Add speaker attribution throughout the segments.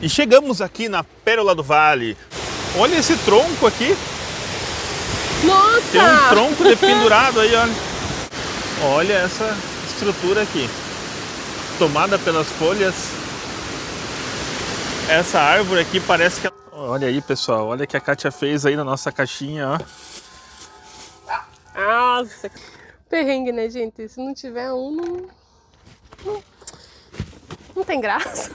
Speaker 1: E chegamos aqui na Pérola do Vale. Olha esse tronco aqui.
Speaker 2: Nossa!
Speaker 1: Tem um tronco pendurado aí, olha. Olha essa estrutura aqui. Tomada pelas folhas. Essa árvore aqui parece que... Olha aí, pessoal. Olha o que a Kátia fez aí na nossa caixinha, ó.
Speaker 2: Nossa! Perrengue, né, gente? Se não tiver não tem graça.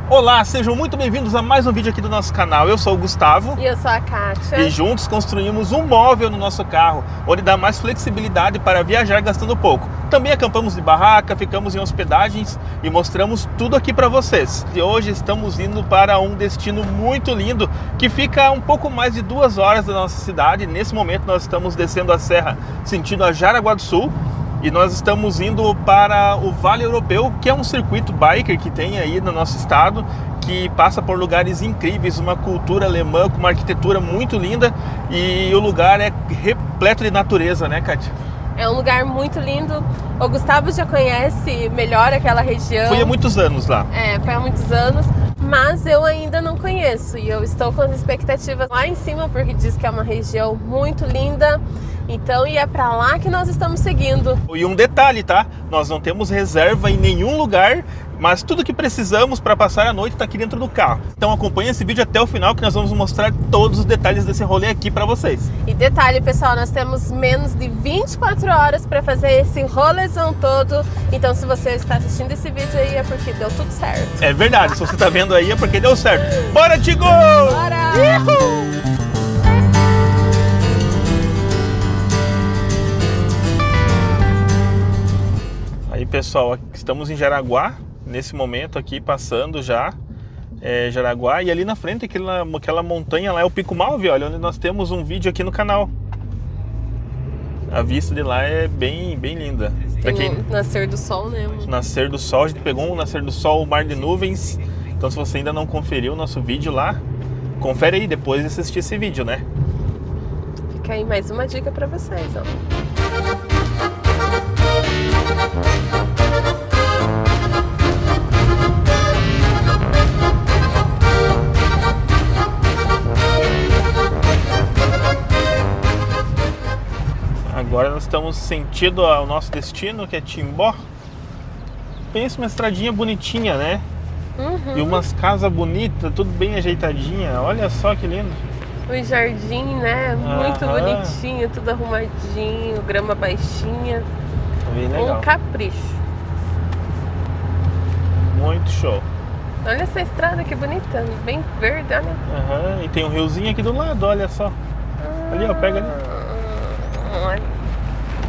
Speaker 1: Olá, sejam muito bem-vindos a mais um vídeo aqui do nosso canal. Eu sou o Gustavo.
Speaker 2: E eu sou a Kátia.
Speaker 1: E juntos construímos um móvel no nosso carro, onde dá mais flexibilidade para viajar gastando pouco. Também acampamos de barraca, ficamos em hospedagens e mostramos tudo aqui para vocês. E hoje estamos indo para um destino muito lindo, que fica a um pouco mais de 2 horas da nossa cidade. Nesse momento nós estamos descendo a serra sentido a Jaraguá do Sul. E nós estamos indo para o Vale Europeu, que é um circuito biker que tem aí no nosso estado, que passa por lugares incríveis, uma cultura alemã com uma arquitetura muito linda, e o lugar é repleto de natureza, né, Kátia?
Speaker 2: É um lugar muito lindo. O Gustavo já conhece melhor aquela região.
Speaker 1: Foi há muitos anos lá.
Speaker 2: Foi há muitos anos, mas eu ainda não conheço. E eu estou com as expectativas lá em cima, porque diz que é uma região muito linda. Então, é para lá que nós estamos seguindo.
Speaker 1: E um detalhe, tá? Nós não temos reserva em nenhum lugar, mas tudo que precisamos para passar a noite está aqui dentro do carro. Então acompanhe esse vídeo até o final, que nós vamos mostrar todos os detalhes desse rolê aqui para vocês.
Speaker 2: E detalhe, pessoal, nós temos menos de 24 horas para fazer esse rolezão todo. Então, se você está assistindo esse vídeo aí, é porque deu tudo certo.
Speaker 1: É verdade, se você está vendo aí é porque deu certo. Bora, Tigo!
Speaker 2: Bora! Uhul!
Speaker 1: Aí, pessoal, estamos em Jaraguá, nesse momento aqui, passando já Jaraguá, e ali na frente, aquela montanha lá é o Pico Malve, olha, onde nós temos um vídeo aqui no canal. A vista de lá é bem linda.
Speaker 2: Tem um nascer do sol, né?
Speaker 1: Nascer do sol, a gente pegou um nascer do sol, o mar de nuvens. Então, se você ainda não conferiu o nosso vídeo lá, confere aí depois de assistir esse vídeo, né?
Speaker 2: Fica aí mais uma dica pra vocês, ó.
Speaker 1: Agora nós estamos sentido ao nosso destino, que é Timbó. Pensa uma estradinha bonitinha, né?
Speaker 2: Uhum.
Speaker 1: E umas casas bonitas, tudo bem ajeitadinha. Olha só que lindo.
Speaker 2: O jardim, né? Muito bonitinho, tudo arrumadinho, grama baixinha.
Speaker 1: Bem legal.
Speaker 2: Um capricho.
Speaker 1: Muito show.
Speaker 2: Olha essa estrada que bonita, bem verde, olha.
Speaker 1: E tem um riozinho aqui do lado, olha só. Ali, ó, pega ali.
Speaker 2: Olha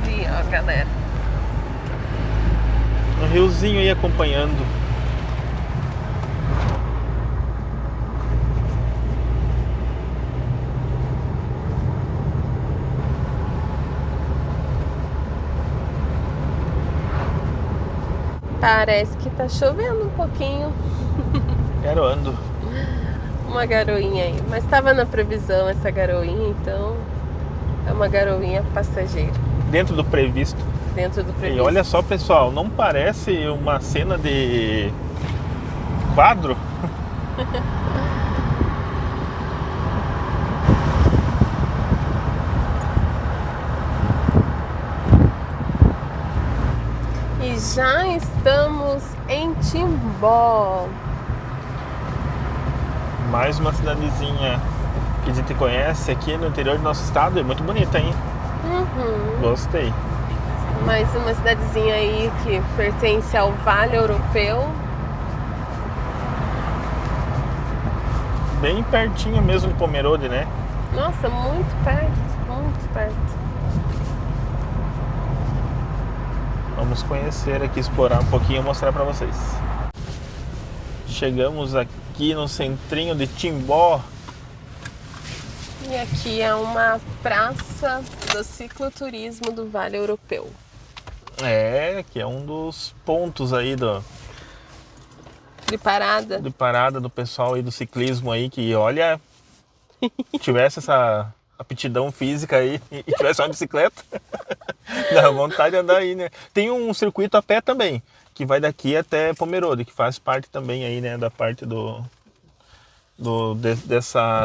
Speaker 2: ali, ó, galera.
Speaker 1: Um riozinho aí acompanhando.
Speaker 2: Parece que tá chovendo um pouquinho.
Speaker 1: Garoando.
Speaker 2: Uma garoinha aí. Mas tava na previsão essa garoinha, então é uma garoinha passageira.
Speaker 1: Dentro do previsto.
Speaker 2: Dentro do previsto.
Speaker 1: E olha só, pessoal, não parece uma cena de quadro?
Speaker 2: E já estamos em Timbó.
Speaker 1: Mais uma cidadezinha que a gente conhece aqui no interior do nosso estado. É muito bonita, hein?
Speaker 2: Uhum.
Speaker 1: Gostei.
Speaker 2: Mais uma cidadezinha aí que pertence ao Vale Europeu.
Speaker 1: Bem pertinho mesmo de Pomerode, né?
Speaker 2: Nossa, muito perto, muito perto.
Speaker 1: Vamos conhecer aqui, explorar um pouquinho e mostrar pra vocês. Chegamos aqui no centrinho de Timbó.
Speaker 2: E aqui é uma praça do cicloturismo do Vale Europeu.
Speaker 1: Que é um dos pontos aí
Speaker 2: De parada
Speaker 1: do pessoal aí do ciclismo aí, que olha, tivesse essa aptidão física aí e tivesse uma bicicleta, dá vontade de andar aí, né? Tem um circuito a pé também, que vai daqui até Pomerode, que faz parte também aí, né, da parte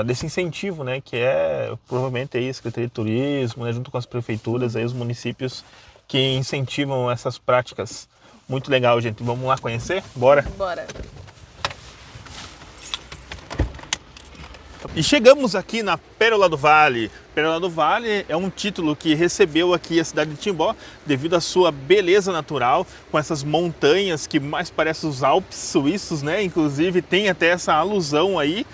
Speaker 1: desse incentivo, né, que é provavelmente aí a Secretaria de Turismo, né, junto com as prefeituras, aí os municípios que incentivam essas práticas. Muito legal, gente. Vamos lá conhecer? Bora!
Speaker 2: Bora!
Speaker 1: E chegamos aqui na Pérola do Vale. Pérola do Vale é um título que recebeu aqui a cidade de Timbó devido à sua beleza natural, com essas montanhas que mais parecem os Alpes suíços, né? Inclusive tem até essa alusão aí.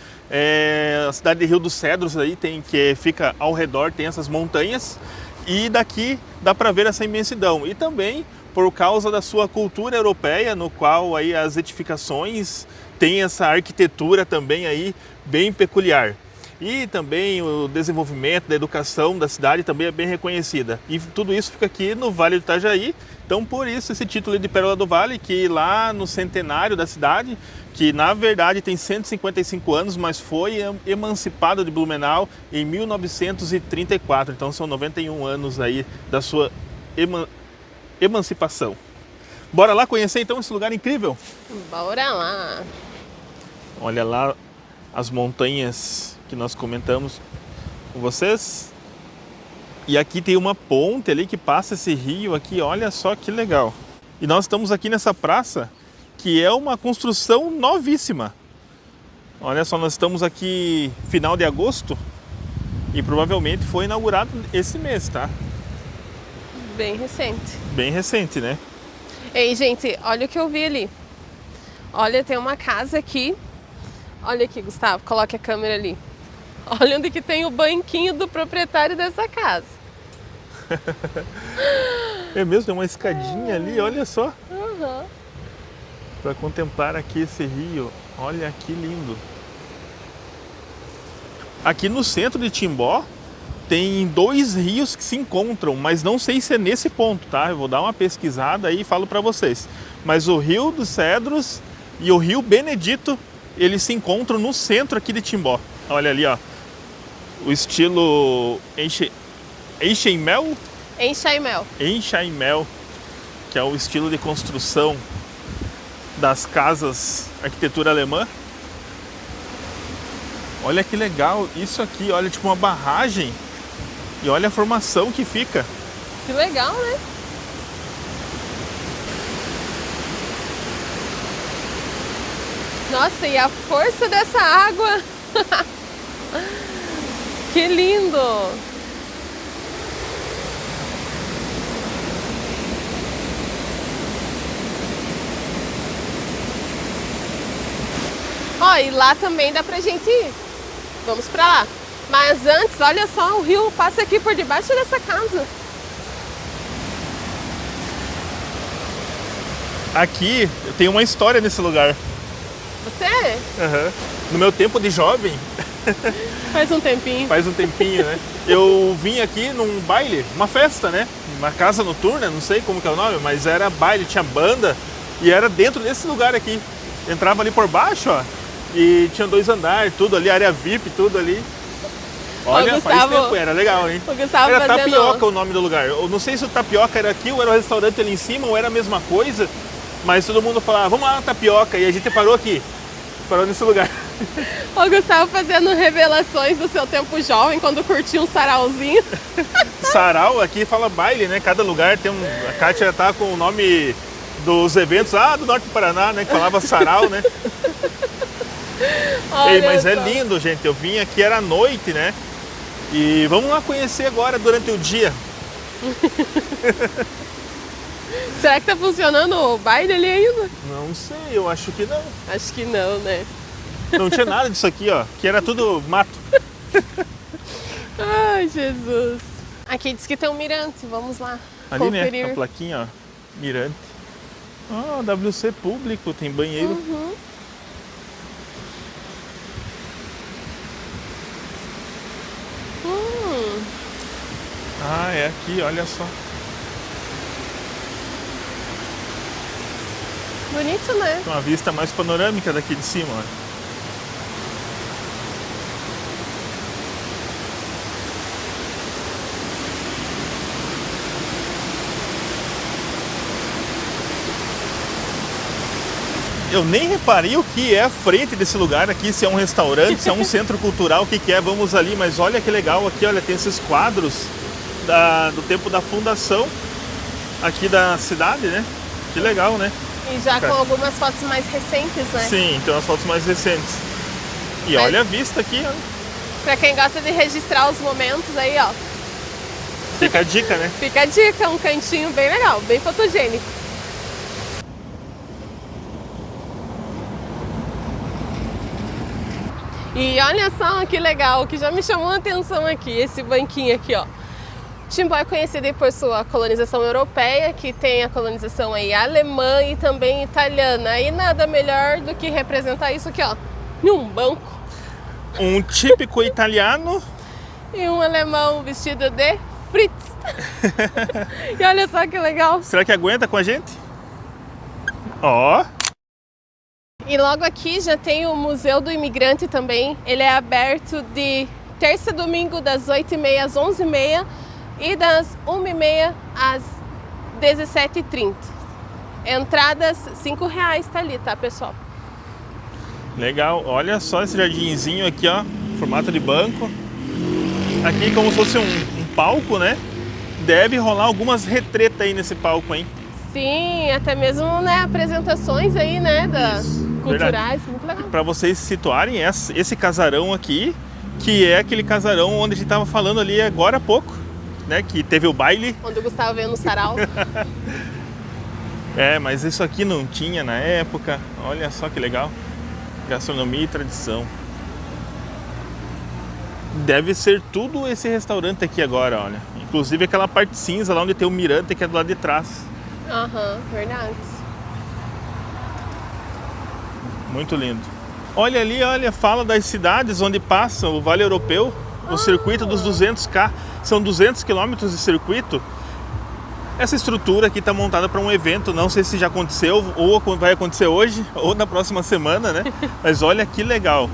Speaker 1: A cidade de Rio dos Cedros aí que fica ao redor, tem essas montanhas. E daqui dá para ver essa imensidão. E também por causa da sua cultura europeia, no qual aí as edificações têm essa arquitetura também aí bem peculiar. E também o desenvolvimento da educação da cidade também é bem reconhecida. E tudo isso fica aqui no Vale do Itajaí. Então por isso esse título de Pérola do Vale, que lá no centenário da cidade, que na verdade tem 155 anos, mas foi emancipada de Blumenau em 1934. Então são 91 anos aí da sua emancipação. Bora lá conhecer então esse lugar incrível?
Speaker 2: Bora lá!
Speaker 1: Olha lá as montanhas que nós comentamos com vocês. E aqui tem uma ponte ali que passa esse rio aqui, olha só que legal. E nós estamos aqui nessa praça, que é uma construção novíssima. Olha só, nós estamos aqui final de agosto e provavelmente foi inaugurado esse mês, tá?
Speaker 2: Bem recente.
Speaker 1: Bem recente, né?
Speaker 2: Ei, gente, olha o que eu vi ali. Olha, tem uma casa aqui. Olha aqui, Gustavo, coloque a câmera ali. Olha onde que tem o banquinho do proprietário dessa casa.
Speaker 1: É mesmo, tem uma escadinha ali, olha só.
Speaker 2: Uhum.
Speaker 1: Para contemplar aqui esse rio. Olha que lindo. Aqui no centro de Timbó tem 2 rios que se encontram, mas não sei se é nesse ponto, tá? Eu vou dar uma pesquisada aí e falo para vocês. Mas o Rio dos Cedros e o Rio Benedito, eles se encontram no centro aqui de Timbó. Olha ali, ó. O estilo Enxaimel, que é o estilo de construção das casas arquitetura alemã. Olha que legal isso aqui, olha, tipo uma barragem. E olha a formação que fica.
Speaker 2: Que legal, né? Nossa, e a força dessa água. Que lindo! Ó, e lá também dá pra gente ir. Vamos pra lá. Mas antes, olha só, o rio passa aqui por debaixo dessa casa.
Speaker 1: Aqui tem uma história nesse lugar.
Speaker 2: Você?
Speaker 1: Uhum. No meu tempo de jovem,
Speaker 2: Faz um tempinho.
Speaker 1: faz um tempinho, né? Eu vim aqui num baile, uma festa, né? Uma casa noturna, não sei como que é o nome, mas era baile, tinha banda e era dentro desse lugar aqui. Entrava ali por baixo, ó, e tinha 2 andares, tudo ali, área VIP, tudo ali. Olha,
Speaker 2: Gustavo,
Speaker 1: faz tempo, era legal, hein?
Speaker 2: O Gustavo
Speaker 1: Era
Speaker 2: fazendo...
Speaker 1: Tapioca o nome do lugar. Eu não sei se o Tapioca era aqui ou era o restaurante ali em cima ou era a mesma coisa, mas todo mundo falava, vamos lá na Tapioca, e a gente parou aqui. Parou nesse lugar.
Speaker 2: O Gustavo fazendo revelações do seu tempo jovem, quando curtia um sarauzinho.
Speaker 1: Sarau, aqui fala baile, né? Cada lugar tem um... A Kátia tá com o nome dos eventos do norte do Paraná, né? Que falava sarau, né? Ei, mas é lindo, gente. Eu vim aqui, era noite, né? E vamos lá conhecer agora durante o dia.
Speaker 2: Será que tá funcionando o baile ali ainda?
Speaker 1: Não sei, eu acho que não.
Speaker 2: Acho que não, né?
Speaker 1: Não tinha nada disso aqui, ó. Que era tudo mato.
Speaker 2: Ai, Jesus. Aqui diz que tem um mirante, vamos lá
Speaker 1: Ali,
Speaker 2: conferir.
Speaker 1: né? A plaquinha, ó. Mirante. WC público, tem banheiro.
Speaker 2: Uhum.
Speaker 1: É aqui, olha só.
Speaker 2: Bonito, né?
Speaker 1: Uma vista mais panorâmica daqui de cima, ó. Eu nem reparei o que é a frente desse lugar aqui, se é um restaurante, se é um centro cultural, o que é, vamos ali. Mas olha que legal aqui, olha, tem esses quadros do tempo da fundação aqui da cidade, né? Que legal, né?
Speaker 2: E já com algumas fotos mais recentes, né?
Speaker 1: Sim, tem umas fotos mais recentes. E olha a vista aqui, ó.
Speaker 2: Pra quem gosta de registrar os momentos aí, ó.
Speaker 1: Fica a dica, né?
Speaker 2: Fica a dica, um cantinho bem legal, bem fotogênico. E olha só que legal, que já me chamou a atenção aqui, esse banquinho aqui, ó. Timbó é conhecido por sua colonização europeia, que tem a colonização aí alemã e também italiana. E nada melhor do que representar isso aqui, ó, em um banco.
Speaker 1: Um típico italiano.
Speaker 2: E um alemão vestido de Fritz. E olha só que legal.
Speaker 1: Será que aguenta com a gente? Ó.
Speaker 2: E logo aqui já tem o Museu do Imigrante também. Ele é aberto de terça a domingo das 8h30 às 11h30 e das 1h30 às 17h30. Entradas R$5 tá ali, tá, pessoal?
Speaker 1: Legal. Olha só esse jardinzinho aqui, ó. Formato de banco. Aqui como se fosse um palco, né? Deve rolar algumas retretas aí nesse palco, hein?
Speaker 2: Sim, até mesmo, né, apresentações aí, né, culturais, verdade. Muito legal.
Speaker 1: Para vocês se situarem, esse casarão aqui, que é aquele casarão onde a gente tava falando ali agora há pouco, né, que teve o baile.
Speaker 2: Onde o Gustavo veio no sarau.
Speaker 1: É, mas isso aqui não tinha na época. Olha só que legal. Gastronomia e tradição. Deve ser tudo esse restaurante aqui agora, olha. Inclusive aquela parte cinza lá onde tem o mirante que é do lado de trás.
Speaker 2: Aham, verdade.
Speaker 1: Muito lindo. Olha ali, olha, fala das cidades onde passa o Vale Europeu, o circuito dos 200K. São 200 quilômetros de circuito. Essa estrutura aqui está montada para um evento, não sei se já aconteceu ou vai acontecer hoje ou na próxima semana, né? Mas olha que legal.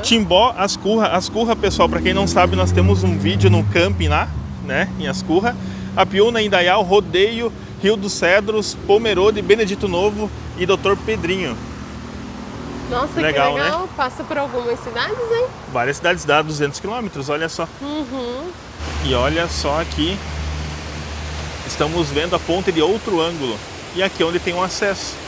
Speaker 1: Timbó, Ascurra, pessoal, para quem não sabe, nós temos um vídeo no camping lá, né, em Ascurra. Apiúna, Indaial, Rodeio, Rio dos Cedros, Pomerode, Benedito Novo e Doutor Pedrinho.
Speaker 2: Nossa,
Speaker 1: legal,
Speaker 2: que legal.
Speaker 1: Né?
Speaker 2: Passa por algumas cidades, hein?
Speaker 1: Várias cidades, dá 200 quilômetros, olha só. E olha só aqui, estamos vendo a ponte de outro ângulo. E aqui é onde tem um acesso.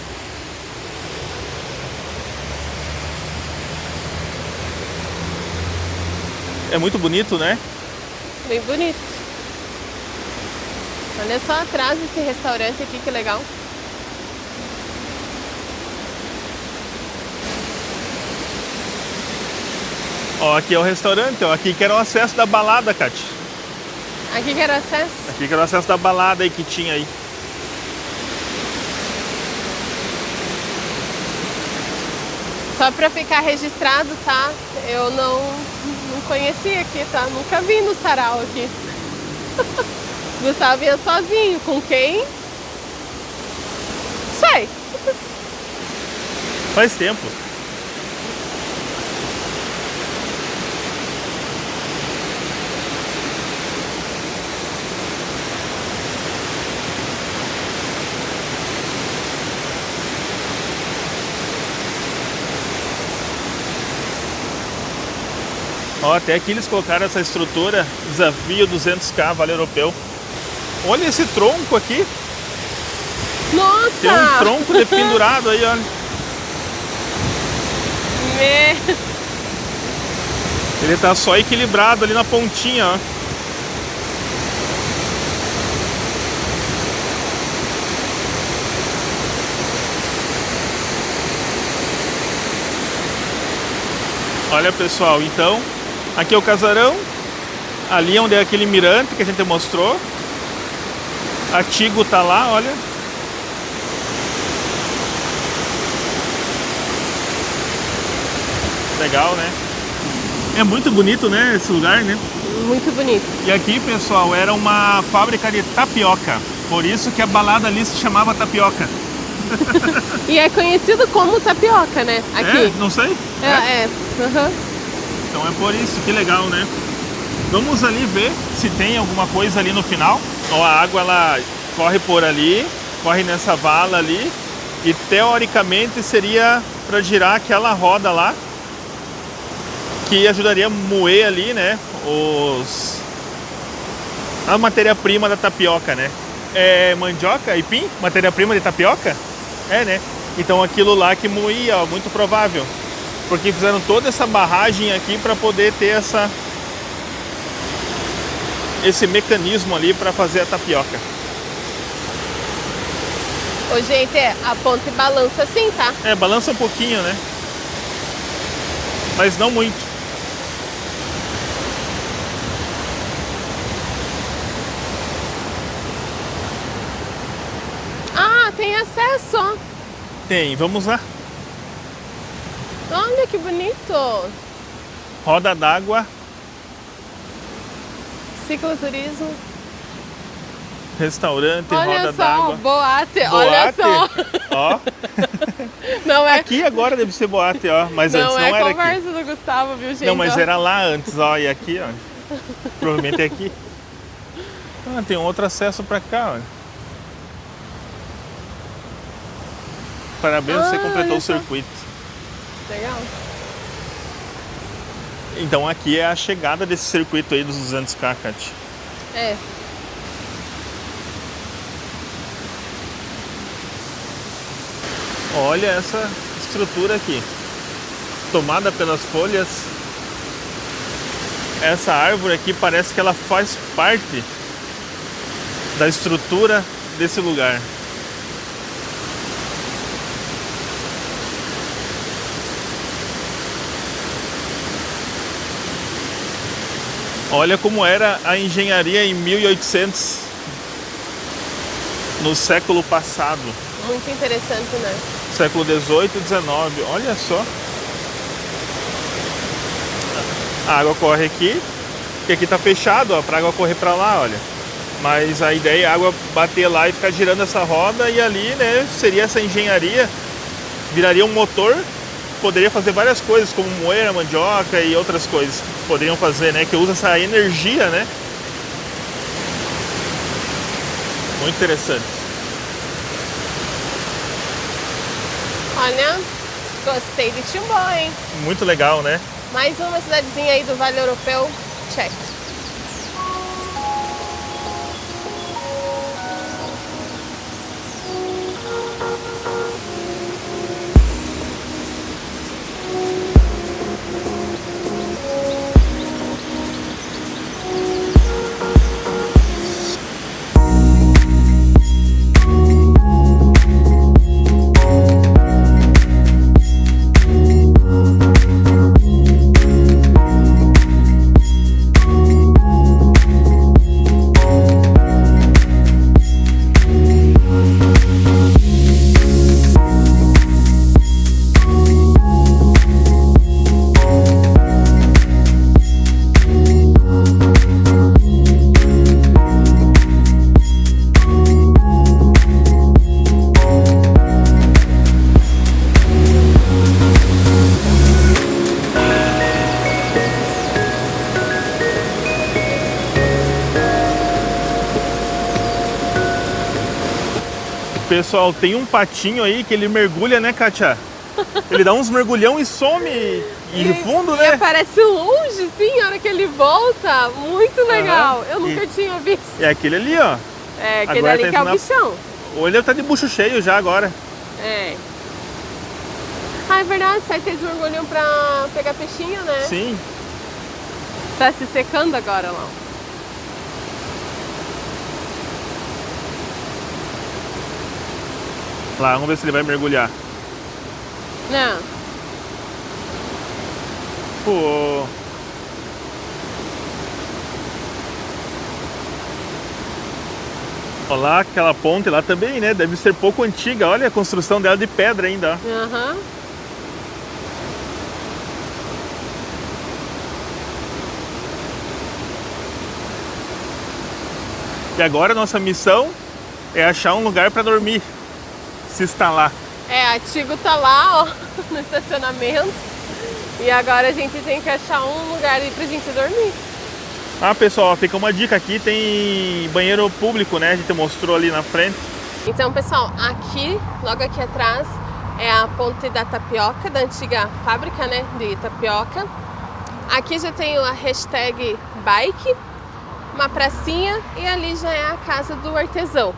Speaker 1: É muito bonito, né?
Speaker 2: Bem bonito. Olha só atrás desse restaurante aqui, que legal.
Speaker 1: Ó, aqui é o restaurante, ó. Aqui que era o acesso da balada, Kati.
Speaker 2: Aqui que era o acesso?
Speaker 1: Aqui que era o acesso da balada aí que tinha aí.
Speaker 2: Só pra ficar registrado, tá? Eu não conhecia aqui, tá? Nunca vi no sarau aqui. Gustavo ia sozinho, com quem? Sei.
Speaker 1: Faz tempo. Ó, até aqui eles colocaram essa estrutura, desafio 200K, Vale Europeu. Olha esse tronco aqui.
Speaker 2: Nossa!
Speaker 1: Tem um tronco de pendurado aí, olha. Ele tá só equilibrado ali na pontinha, ó. Olha, pessoal, então aqui é o casarão, ali onde é aquele mirante que a gente mostrou. A Tigo tá lá, olha. Legal, né? É muito bonito, né, esse lugar, né?
Speaker 2: Muito bonito.
Speaker 1: E aqui, pessoal, era uma fábrica de tapioca. Por isso que a balada ali se chamava Tapioca.
Speaker 2: E é conhecido como tapioca, né? Aqui.
Speaker 1: É? Não sei? Então é por isso, que legal, né? Vamos ali ver se tem alguma coisa ali no final. Ó, a água ela corre por ali, corre nessa vala ali E teoricamente seria para girar aquela roda lá, que ajudaria a moer ali, né, a matéria-prima da tapioca, né? É mandioca, aipim? Matéria-prima de tapioca? É, né? Então aquilo lá que moía, ó, muito provável. Porque fizeram toda essa barragem aqui para poder ter esse mecanismo ali para fazer a tapioca.
Speaker 2: Ô, gente, a ponte balança assim, tá?
Speaker 1: É, balança um pouquinho, né? Mas não muito.
Speaker 2: Ah, tem acesso, ó.
Speaker 1: Tem, vamos lá.
Speaker 2: Olha que bonito.
Speaker 1: Roda d'água,
Speaker 2: Cicloturismo.
Speaker 1: restaurante,
Speaker 2: Olha
Speaker 1: roda
Speaker 2: só,
Speaker 1: d'água.
Speaker 2: boate, olha só.
Speaker 1: Ó.
Speaker 2: Não é,
Speaker 1: Aqui agora deve ser boate, ó. Mas antes
Speaker 2: não
Speaker 1: não
Speaker 2: é
Speaker 1: era aqui.
Speaker 2: conversa do Gustavo, viu, gente?
Speaker 1: Não, mas
Speaker 2: Ó.
Speaker 1: era lá antes, ó. E aqui, ó. Provavelmente é aqui. Ah, tem um outro acesso pra cá, ó. Parabéns, você completou
Speaker 2: olha
Speaker 1: o
Speaker 2: só.
Speaker 1: circuito.
Speaker 2: Legal.
Speaker 1: Então aqui é a chegada desse circuito aí dos 200km, Kátia.
Speaker 2: É.
Speaker 1: Olha essa estrutura aqui, tomada pelas folhas. Essa árvore aqui parece que ela faz parte da estrutura desse lugar. Olha como era a engenharia em 1800, no século passado.
Speaker 2: Muito interessante, né?
Speaker 1: Século 18 e 19, olha só. A água corre aqui, que aqui tá fechado, ó, pra água correr pra lá, olha. Mas a ideia é a água bater lá e ficar girando essa roda, e ali, né, seria essa engenharia, viraria um motor, poderia fazer várias coisas, como moer a mandioca e outras coisas que poderiam fazer, né, que usa essa energia, né. Muito interessante.
Speaker 2: Olha, gostei de Timbó, hein?
Speaker 1: Muito legal, né?
Speaker 2: Mais uma cidadezinha aí do Vale Europeu. Check.
Speaker 1: Pessoal, tem um patinho aí que ele mergulha, né, Kátia? Ele dá uns mergulhão e some e fundo,
Speaker 2: E
Speaker 1: né?
Speaker 2: aparece longe, sim, a hora que ele volta. Muito legal.
Speaker 1: Aham.
Speaker 2: Eu nunca tinha visto.
Speaker 1: É aquele ali, ó.
Speaker 2: É, aquele
Speaker 1: Agora
Speaker 2: ali
Speaker 1: tá
Speaker 2: que é o
Speaker 1: ensinando-
Speaker 2: bichão.
Speaker 1: Ou ele tá de bucho cheio já agora.
Speaker 2: É. Ah, é verdade, sai que eles mergulham pra pegar peixinho, né?
Speaker 1: Sim.
Speaker 2: Tá se secando agora lá.
Speaker 1: Lá, vamos ver se ele vai mergulhar.
Speaker 2: Não.
Speaker 1: Pô. Olha lá, aquela ponte lá também, né? Deve ser pouco antiga. Olha a construção dela de pedra ainda, ó.
Speaker 2: Aham.
Speaker 1: E agora a nossa missão é achar um lugar para dormir, se instalar.
Speaker 2: É, a Tigo tá lá, ó, no estacionamento. E agora a gente tem que achar um lugar aí pra gente dormir.
Speaker 1: Ah, pessoal, fica uma dica aqui, tem banheiro público, né? A gente mostrou ali na frente.
Speaker 2: Então, pessoal, aqui, logo aqui atrás, é a Ponte da Tapioca, da antiga fábrica, né, de tapioca. Aqui já tem a hashtag bike, uma pracinha, e ali já é a casa do artesão.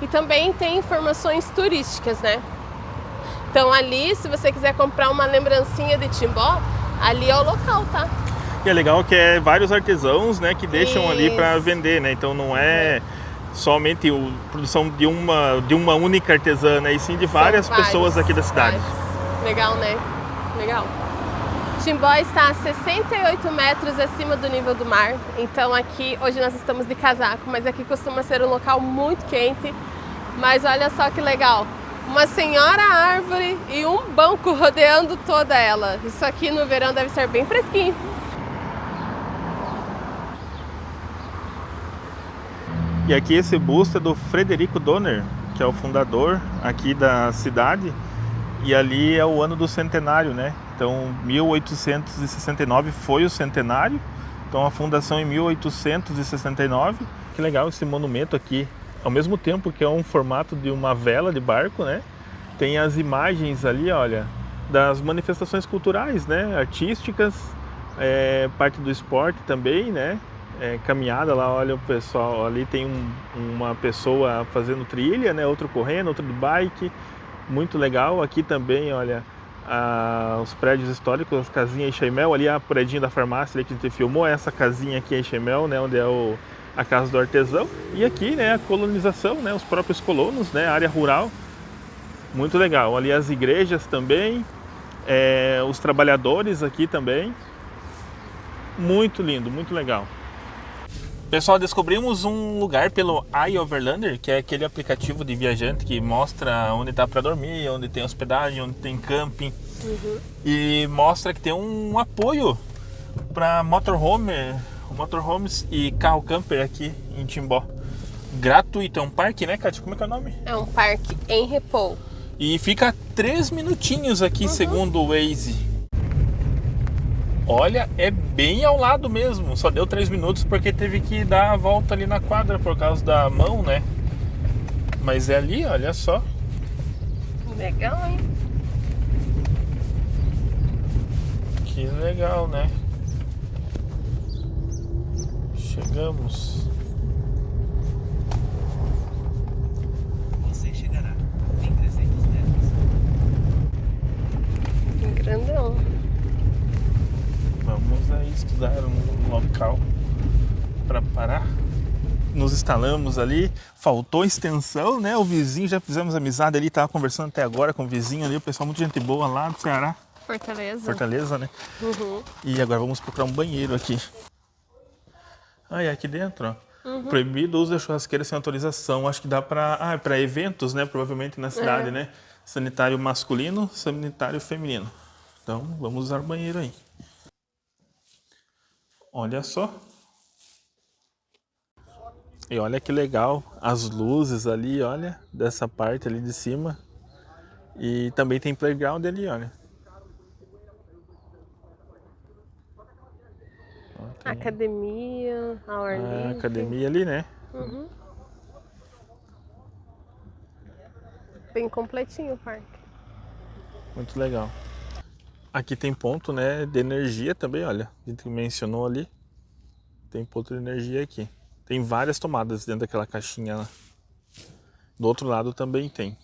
Speaker 2: E também tem informações turísticas, né? Então ali, se você quiser comprar uma lembrancinha de Timbó, ali é o local, tá?
Speaker 1: E é legal que é vários artesãos, né, que deixam ali para
Speaker 2: Isso.
Speaker 1: vender, né? Então não é somente a produção de uma única artesã, né? E sim de várias
Speaker 2: São
Speaker 1: pessoas aqui da cidade.
Speaker 2: vários. Legal, né? Legal. Timbó está a 68 metros acima do nível do mar. Então aqui, hoje nós estamos de casaco, mas aqui costuma ser um local muito quente. Mas olha só que legal. Uma senhora árvore e um banco rodeando toda ela. Isso aqui no verão deve ser bem fresquinho.
Speaker 1: E aqui esse busto é do Frederico Donner, que é o fundador aqui da cidade. E ali é o ano do centenário, né? Então 1869 foi o centenário. Então a fundação em 1869. Que legal esse monumento aqui. Ao mesmo tempo que é um formato de uma vela de barco, né? Tem as imagens ali, olha, das manifestações culturais, né? Artísticas, parte do esporte também, né? Caminhada lá, olha o pessoal, ali tem uma pessoa fazendo trilha, né? Outro correndo, outro de bike, muito legal. Aqui também, olha, os prédios históricos, as casinhas Eixaimel, ali a predinha da farmácia ali que a gente filmou, essa casinha aqui Eixaimel, né? Onde é a casa do artesão. E aqui, né? A colonização, né? Os próprios colonos, né? A área rural, muito legal. Ali as igrejas também, os trabalhadores aqui também, muito lindo, muito legal. Pessoal, descobrimos um lugar pelo iOverlander, que é aquele aplicativo de viajante que mostra onde dá para dormir, onde tem hospedagem, onde tem camping. E mostra que tem um apoio para motorhomes e carro camper aqui em Timbó. Gratuito, é um parque, né, Kátia? Como é que é o nome?
Speaker 2: É um parque em Repou.
Speaker 1: E fica 3 minutinhos aqui, segundo o Waze. Olha, é bem ao lado mesmo. Só deu 3 minutos porque teve que dar a volta ali na quadra por causa da mão, né? Mas é ali, olha só.
Speaker 2: Legal, hein?
Speaker 1: Que legal, né? Chegamos.
Speaker 3: Você chegará em 300 metros.
Speaker 2: Grandão.
Speaker 1: Vamos aí estudar um local para parar. Nos instalamos ali, faltou extensão, né? O vizinho, já fizemos amizade ali, tava conversando até agora com o vizinho ali, o pessoal muito gente boa lá do Ceará. Fortaleza, né? E agora vamos procurar um banheiro aqui. Ah, e aqui dentro, ó. Proibido o uso da churrasqueira sem autorização. Acho que dá para eventos, né? Provavelmente na cidade, né? Sanitário masculino, sanitário feminino. Então, vamos usar o banheiro aí. Olha só. E olha que legal as luzes ali, olha, dessa parte ali de cima. E também tem playground ali, olha.
Speaker 2: Academia, ao ar
Speaker 1: A
Speaker 2: livre.
Speaker 1: academia ali, né?
Speaker 2: Bem completinho o parque.
Speaker 1: Muito legal. Aqui tem ponto, né, de energia também, olha. A gente mencionou ali. Tem ponto de energia aqui. Tem várias tomadas dentro daquela caixinha lá. Do outro lado também tem.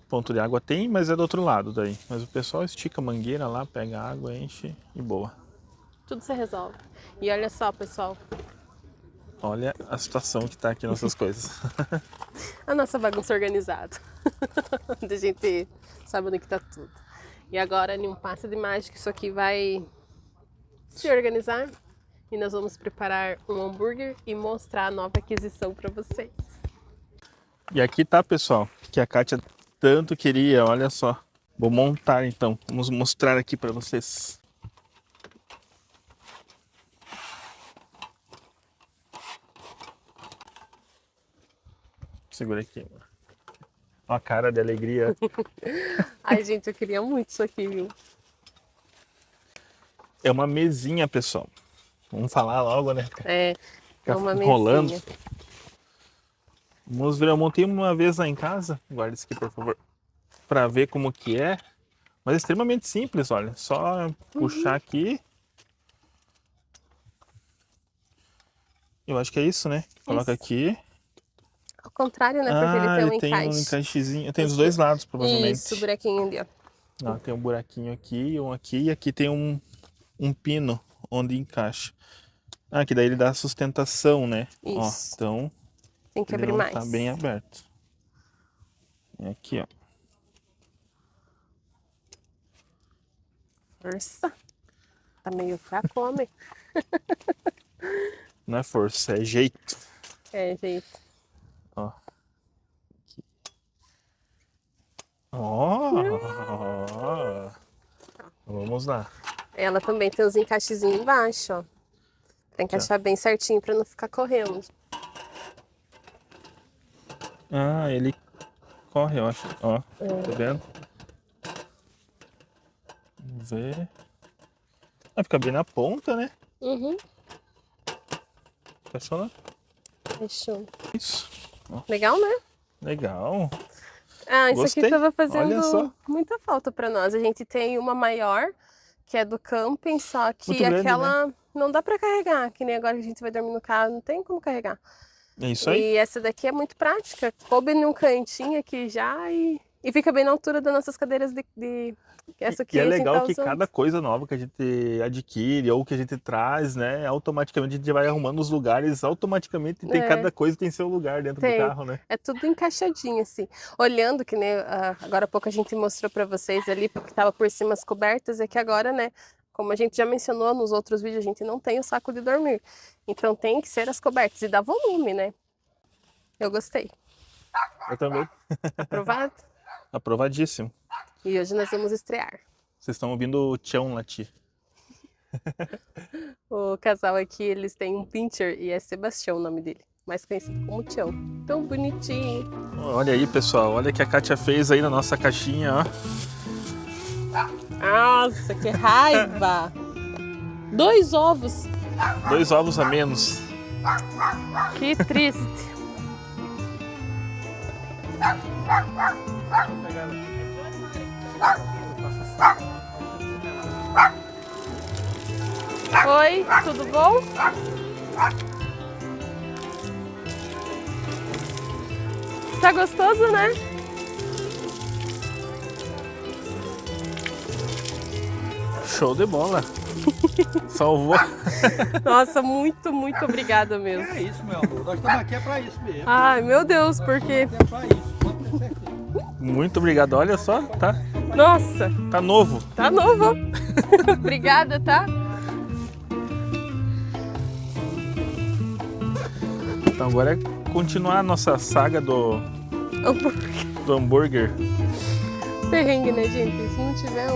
Speaker 1: Ponto de água tem, mas é do outro lado daí. Mas o pessoal estica a mangueira lá, pega a água, enche e boa.
Speaker 2: Tudo se resolve. E olha só, pessoal.
Speaker 1: Olha a situação que tá aqui nossas coisas.
Speaker 2: A nossa bagunça organizada. Onde a gente sabe onde que tá tudo. E agora, em um passe de mágica, isso aqui vai se organizar. E nós vamos preparar um hambúrguer e mostrar a nova aquisição para vocês.
Speaker 1: E aqui tá, pessoal, que a Kátia tanto queria, olha só. Vou montar então, vamos mostrar aqui para vocês. Segura aqui. Olha a cara de alegria.
Speaker 2: Ai, gente, eu queria muito isso aqui, viu?
Speaker 1: É uma mesinha, pessoal. Vamos falar logo, né?
Speaker 2: É
Speaker 1: Ficar
Speaker 2: uma
Speaker 1: enrolando.
Speaker 2: mesinha.
Speaker 1: Vamos ver, eu montei uma vez lá em casa. Guarda isso aqui, por favor. Pra ver como que é. Mas é extremamente simples, olha. Só puxar aqui. Eu acho que é isso, né? Coloca
Speaker 2: Isso.
Speaker 1: aqui.
Speaker 2: Ao contrário, né? Porque ele tem um
Speaker 1: ele tem um
Speaker 2: encaixe.
Speaker 1: encaixezinho. Tem dos dois lados, provavelmente.
Speaker 2: Isso, o buraquinho ali, ó.
Speaker 1: Ó, tem um buraquinho aqui, um aqui. E aqui tem um pino onde encaixa. Ah, que daí ele dá sustentação, né? Ó,
Speaker 2: Isso.
Speaker 1: então
Speaker 2: Tem que
Speaker 1: ele
Speaker 2: abrir
Speaker 1: não
Speaker 2: mais.
Speaker 1: tá bem aberto. É aqui, ó.
Speaker 2: Força. Tá meio fraco, homem.
Speaker 1: Não é força, é jeito.
Speaker 2: É, jeito.
Speaker 1: Ó. Aqui. Ó. Vamos lá.
Speaker 2: Ela também tem os encaixezinhos embaixo, ó. Pra encaixar bem certinho pra não ficar correndo.
Speaker 1: Ah, ele corre, eu acho. Ó, tá vendo? Vamos ver. Ah, fica bem na ponta, né?
Speaker 2: Uhum.
Speaker 1: Fechou lá?
Speaker 2: Fechou.
Speaker 1: Isso. Ó,
Speaker 2: Legal, né?
Speaker 1: legal.
Speaker 2: Ah, isso
Speaker 1: Gostei.
Speaker 2: aqui tava
Speaker 1: Olha
Speaker 2: fazendo
Speaker 1: só.
Speaker 2: muita falta pra nós. A gente tem uma maior, que é do camping, só que
Speaker 1: Muito grande,
Speaker 2: aquela não dá pra carregar, que nem agora que a gente vai dormir no carro, não tem como carregar.
Speaker 1: É isso aí.
Speaker 2: E essa daqui é muito prática. Coube num cantinho aqui já e fica bem na altura das nossas cadeiras de... Essa aqui
Speaker 1: E é
Speaker 2: a gente
Speaker 1: legal
Speaker 2: tá
Speaker 1: que
Speaker 2: usando.
Speaker 1: cada coisa nova que a gente adquire ou que a gente traz, né? Automaticamente a gente vai arrumando os lugares, automaticamente tem cada coisa tem seu lugar dentro do
Speaker 2: Tem.
Speaker 1: carro, né?
Speaker 2: É tudo encaixadinho, assim. Olhando, que né, agora há pouco a gente mostrou pra vocês ali, porque tava por cima as cobertas, é que agora, né, como a gente já mencionou nos outros vídeos, a gente não tem o saco de dormir. Então tem que ser as cobertas e dá volume, né? Eu gostei.
Speaker 1: Eu também.
Speaker 2: Aprovado?
Speaker 1: Aprovadíssimo.
Speaker 2: E hoje nós vamos estrear.
Speaker 1: Vocês estão ouvindo o Tião latir.
Speaker 2: O casal aqui, eles têm um pincher e é Sebastião o nome dele, mais conhecido como Tião. Tão bonitinho.
Speaker 1: Olha aí, pessoal. Olha o que a Kátia fez aí na nossa caixinha, ó.
Speaker 2: Nossa, que raiva! 2 ovos.
Speaker 1: 2 ovos a menos.
Speaker 2: Que triste. Oi, tudo bom? Tá gostoso, né?
Speaker 1: Show de bola. Salvou.
Speaker 2: Nossa, muito, muito obrigada mesmo.
Speaker 4: É isso, meu amor. Nós estamos aqui pra isso mesmo.
Speaker 2: Ai, meu Deus, porque...
Speaker 4: É pra isso, pode ter certeza.
Speaker 1: Muito obrigado. Olha só,
Speaker 2: Nossa,
Speaker 1: tá novo.
Speaker 2: tá novo. Obrigada, tá?
Speaker 1: Então agora é continuar a nossa saga do hambúrguer.
Speaker 2: Perrengue, né, gente? Se não tiver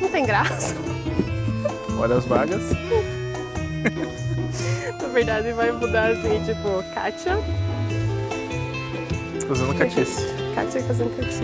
Speaker 2: não tem graça.
Speaker 1: Olha as vagas.
Speaker 2: Na verdade, vai mudar assim, tipo, Kátia.
Speaker 1: Fazendo catice.
Speaker 2: Kátia fazendo catice.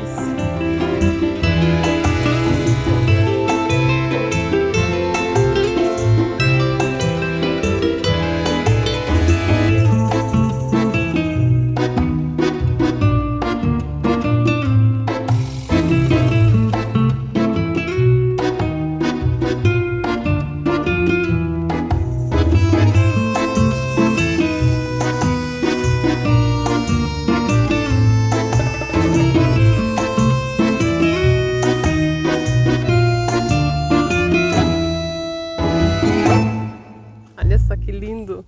Speaker 2: Olha só que lindo.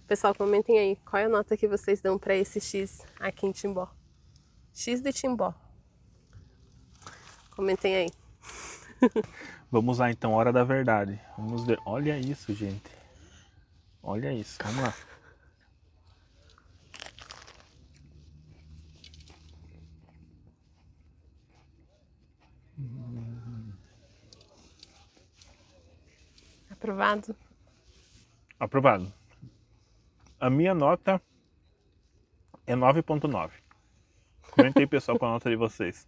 Speaker 2: Pessoal, comentem aí, qual é a nota que vocês dão para esse X aqui em Timbó? X de Timbó. Comentem aí.
Speaker 1: Vamos lá então, hora da verdade. Vamos ver. Olha isso, gente. Olha isso, vamos lá.
Speaker 2: Aprovado?
Speaker 1: Aprovado. A minha nota é 9.9. Comentei, pessoal, com a nota de vocês.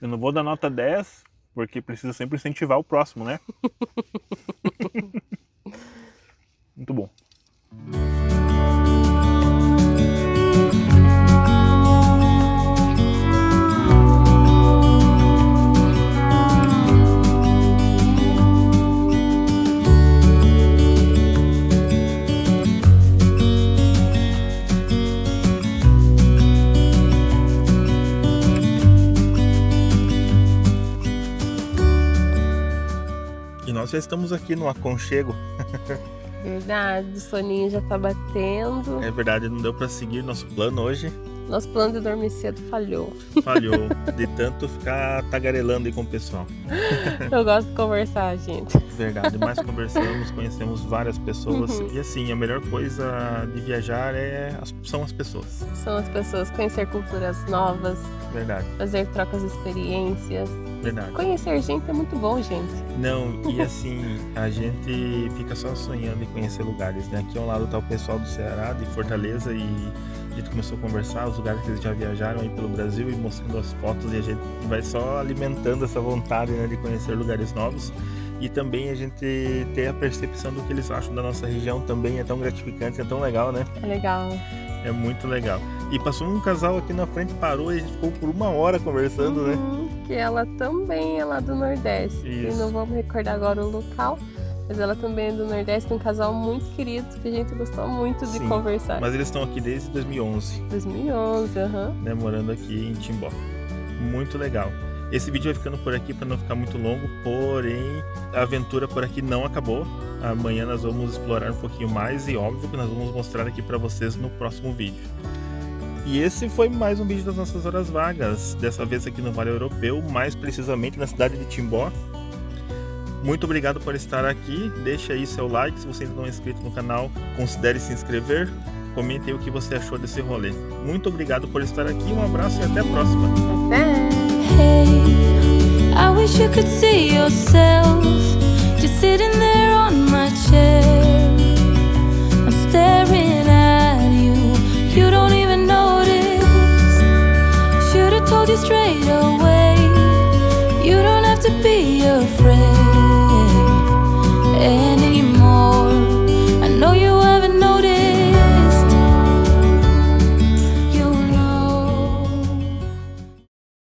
Speaker 1: Eu não vou dar nota 10, porque precisa sempre incentivar o próximo, né? Muito bom. nós já estamos aqui no aconchego.
Speaker 2: Verdade, o soninho já tá batendo.
Speaker 1: É verdade, não deu para seguir nosso plano hoje.
Speaker 2: Nosso plano de dormir cedo falhou.
Speaker 1: Falhou de tanto ficar tagarelando aí com o pessoal.
Speaker 2: Eu gosto de conversar, gente.
Speaker 1: Verdade, mais conversamos, conhecemos várias pessoas. E assim, a melhor coisa de viajar são as pessoas.
Speaker 2: São as pessoas, conhecer culturas novas,
Speaker 1: Verdade,
Speaker 2: fazer trocas de experiências.
Speaker 1: verdade.
Speaker 2: Conhecer gente é muito bom, gente.
Speaker 1: Não, e assim, a gente fica só sonhando em conhecer lugares, né? Aqui ao lado tá o pessoal do Ceará, de Fortaleza, e a gente começou a conversar os lugares que eles já viajaram aí pelo Brasil e mostrando as fotos, e a gente vai só alimentando essa vontade, né, de conhecer lugares novos. E também a gente ter a percepção do que eles acham da nossa região também é tão gratificante, é tão legal, né?
Speaker 2: É legal.
Speaker 1: É muito legal. E passou um casal aqui na frente, parou e a gente ficou por 1 hora conversando, né?
Speaker 2: Que ela também é lá do Nordeste. E
Speaker 1: Isso.
Speaker 2: não vou me recordar agora o local, mas ela também é do Nordeste. Um casal muito querido que a gente gostou muito de
Speaker 1: Sim,
Speaker 2: conversar.
Speaker 1: Mas eles estão aqui desde 2011,
Speaker 2: 2011, aham.
Speaker 1: né? Morando aqui em Timbó. Muito legal. Esse vídeo vai ficando por aqui para não ficar muito longo, porém a aventura por aqui não acabou. Amanhã nós vamos explorar um pouquinho mais e óbvio que nós vamos mostrar aqui para vocês no próximo vídeo. E esse foi mais um vídeo das nossas horas vagas, dessa vez aqui no Vale Europeu, mais precisamente na cidade de Timbó. Muito obrigado por estar aqui, deixa aí seu like, se você ainda não é inscrito no canal, considere se inscrever, comente aí o que você achou desse rolê. Muito obrigado por estar aqui, um abraço e até a próxima!
Speaker 2: Até!
Speaker 5: Hey, I wish you could see yourself just sitting there on my chair. I'm staring at you, you don't even notice. Should've told you straight away, you don't have to be afraid.